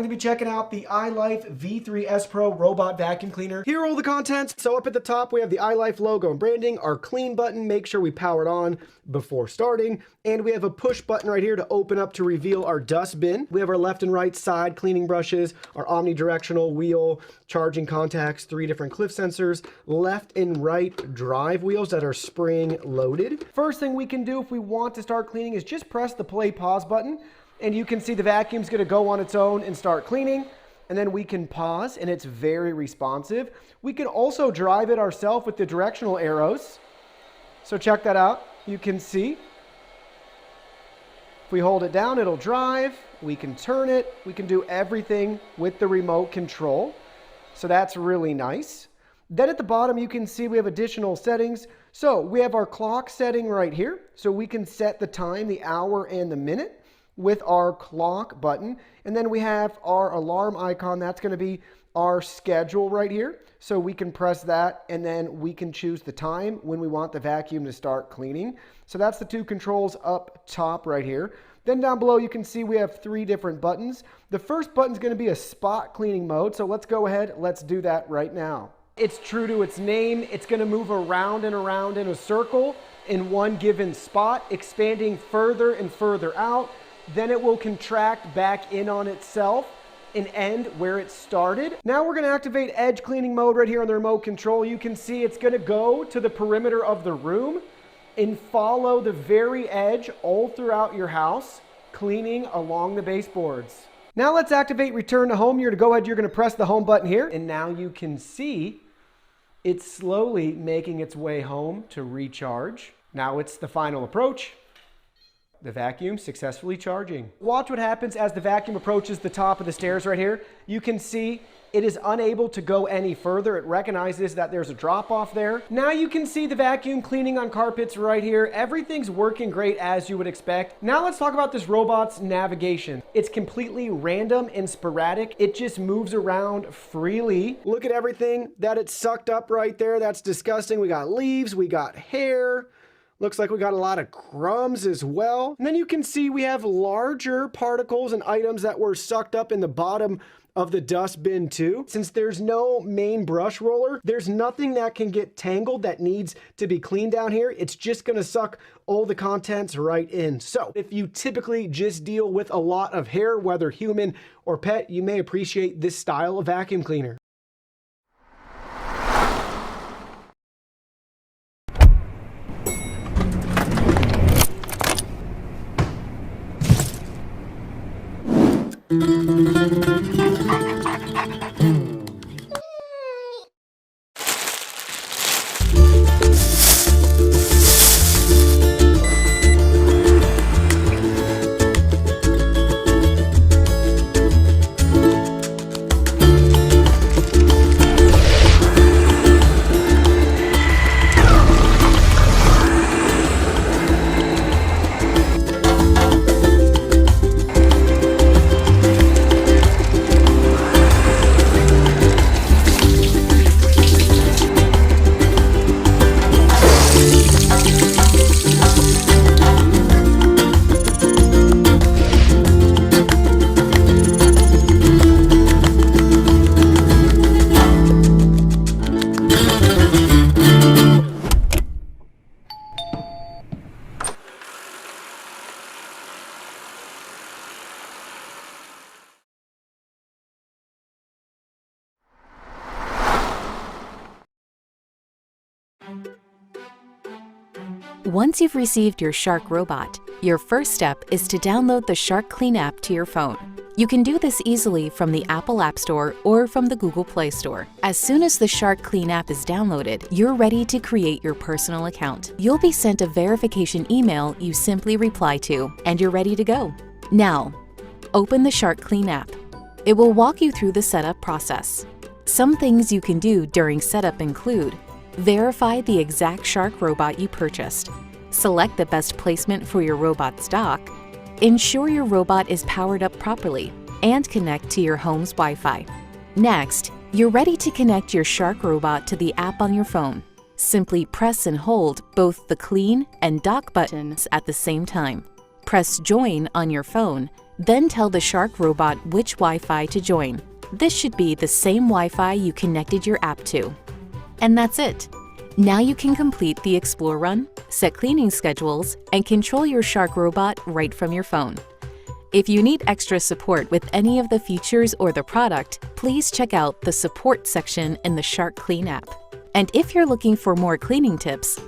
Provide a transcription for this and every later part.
going to be checking out the ILIFE V3 S Pro Robot Vacuum Cleaner. Here are all the contents. So up at the top, we have the ILIFE logo and branding, our clean button, make sure we power it on before starting, and we have a push button right here to open up to reveal our dust bin. We have our left and right side cleaning brushes, our omnidirectional wheel, charging contacts, 3 different cliff sensors, left and right drive wheels that are spring loaded. First thing we can do if we want to start cleaning is just press the play pause button, and you can see the vacuum's gonna go on its own and start cleaning, and then we can pause, and it's very responsive. We can also drive it ourselves with the directional arrows. So check that out. You can see if we hold it down, it'll drive. We can turn it. We can do everything with the remote control. So that's really nice. Then at the bottom, you can see we have additional settings. So we have our clock setting right here. So we can set the time, the hour, and the minute with our clock button. And then we have our alarm icon. That's going to be our schedule right here. So we can press that, and then we can choose the time when we want the vacuum to start cleaning. So that's the 2 controls up top right here. Then down below, you can see we have 3 different buttons. The first button is going to be a spot cleaning mode. So let's go ahead. Let's do that right now. It's true to its name. It's going to move around and around in a circle in one given spot, expanding further and further out. Then it will contract back in on itself and end where it started. Now we're going to activate edge cleaning mode right here on the remote control. You can see it's going to go to the perimeter of the room and follow the very edge all throughout your house, cleaning along the baseboards. Now let's activate return to home. You're going to go ahead, you're going to press the home button here, and now you can see it's slowly making its way home to recharge. Now it's the final approach. The vacuum successfully charging. Watch what happens as the vacuum approaches the top of the stairs right here. You can see it is unable to go any further. It recognizes that there's a drop off there. Now you can see the vacuum cleaning on carpets right here. Everything's working great as you would expect. Now let's talk about this robot's navigation. It's completely random and sporadic. It just moves around freely. Look at everything that it sucked up right there. That's disgusting. We got leaves, we got hair. Looks like we got a lot of crumbs as well. And then you can see we have larger particles and items that were sucked up in the bottom of the dust bin too. Since there's no main brush roller, there's nothing that can get tangled that needs to be cleaned down here. It's just gonna suck all the contents right in. So if you typically just deal with a lot of hair, whether human or pet, you may appreciate this style of vacuum cleaner. Once you've received your Shark robot, your first step is to download the Shark Clean app to your phone. You can do this easily from the Apple App Store or from the Google Play Store. As soon as the Shark Clean app is downloaded, you're ready to create your personal account. You'll be sent a verification email you simply reply to, and you're ready to go. Now, open the Shark Clean app. It will walk you through the setup process. Some things you can do during setup include: verify the exact Shark robot you purchased, select the best placement for your robot's dock, ensure your robot is powered up properly, and connect to your home's Wi-Fi. Next, you're ready to connect your Shark robot to the app on your phone. Simply press and hold both the clean and dock buttons at the same time. Press join on your phone Then tell the Shark robot which Wi-Fi to join. This should be the same Wi-Fi you connected your app to. And that's it. Now you can complete the Explore run, set cleaning schedules, and control your Shark robot right from your phone. If you need extra support with any of the features or the product, please check out the Support section in the Shark Clean app. And if you're looking for more cleaning tips,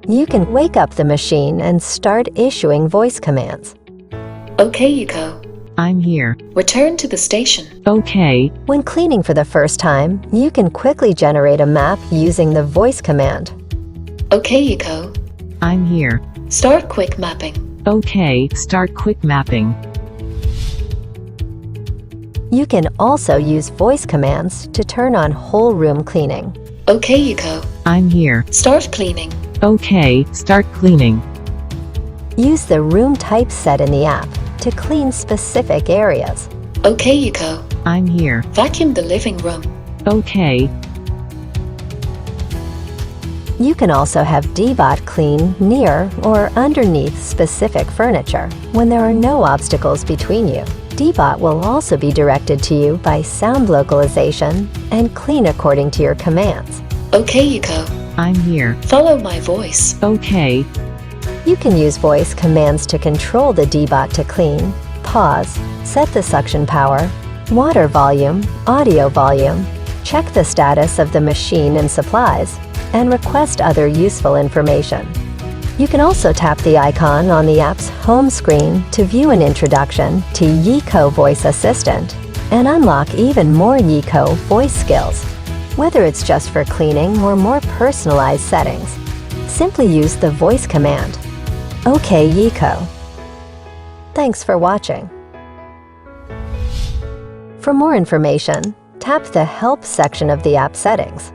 You can wake up the machine and start issuing voice commands. Okay, Yuko. I'm here. Return to the station. Okay. When cleaning for the first time, you can quickly generate a map using the voice command. Okay, Yuko. I'm here. Start quick mapping. Okay, start quick mapping. You can also use voice commands to turn on whole room cleaning. Okay, Yuko. I'm here. Start cleaning. Okay, start cleaning. Use the room type set in the app to clean specific areas. Okay, Yuko. I'm here. Vacuum the living room. Okay. You can also have DEEBOT clean near or underneath specific furniture when there are no obstacles between you. DEEBOT will also be directed to you by sound localization and clean according to your commands. Okay, Yuko. I'm here. Follow my voice. Okay. You can use voice commands to control the DEEBOT to clean, pause, set the suction power, water volume, audio volume, check the status of the machine and supplies, and request other useful information. You can also tap the icon on the app's home screen to view an introduction to Yico Voice Assistant and unlock even more Yico voice skills. Whether it's just for cleaning or more personalized settings, simply use the voice command. OK, Yico. Thanks for watching. For more information, tap the Help section of the app settings.